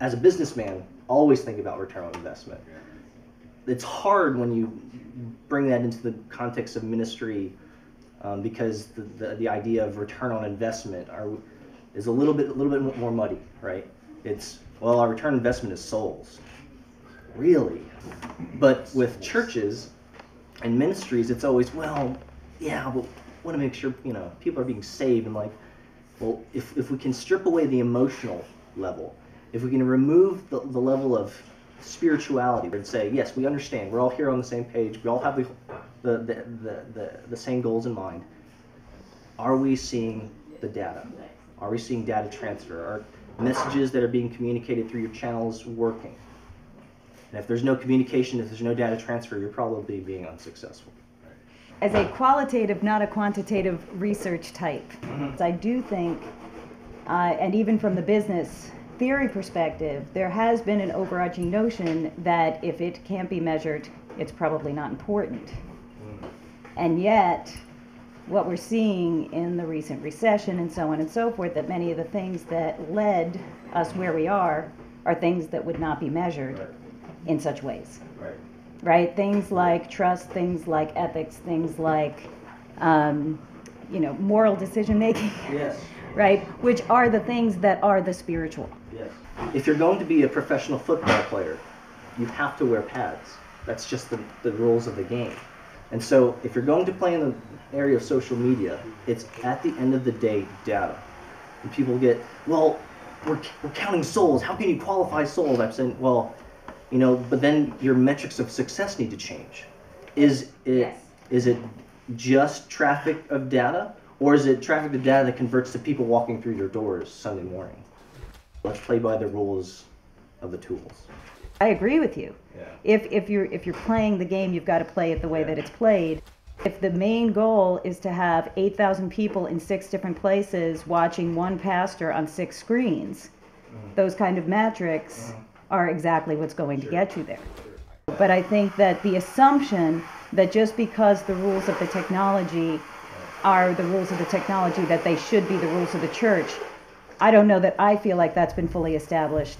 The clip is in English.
as a businessman, always think about return on investment. It's hard when you bring that into the context of ministry, because the idea of return on investment is a little bit more muddy, right? It's, well, our return on investment is souls. Really? But with churches and ministries, it's always, well, yeah, but want to make sure, people are being saved. And like, well, if we can strip away the emotional level, if we can remove the level of spirituality and say, yes, we understand, we're all here on the same page, we all have the same goals in mind. Are we seeing the data? Are we seeing data transfer? Are messages that are being communicated through your channels working? And if there's no communication, if there's no data transfer, you're probably being unsuccessful. As a qualitative, not a quantitative research type, I do think, and even from the business theory perspective, there has been an overarching notion that if it can't be measured, it's probably not important. And yet, what we're seeing in the recent recession and so on and so forth, that many of the things that led us where we are things that would not be measured in such ways. Right? Things like trust, things like ethics, things like, moral decision making. Yes. Right? Which are the things that are the spiritual. Yes. If you're going to be a professional football player, you have to wear pads. That's just the rules of the game. And so if you're going to play in the area of social media, it's at the end of the day data. And people get, well, we're counting souls. How can you qualify souls? I'm saying, well, but then your metrics of success need to change. Is it just traffic of data, or is it traffic of data that converts to people walking through your doors Sunday morning? Let's play by the rules of the tools. I agree with you. Yeah. If you're playing the game, you've got to play it the way that it's played. If the main goal is to have 8,000 people in 6 different places watching one pastor on 6 screens, those kind of metrics are exactly what's going to get you there. But I think that the assumption that just because the rules of the technology are the rules of the technology, that they should be the rules of the church, I don't know that I feel like that's been fully established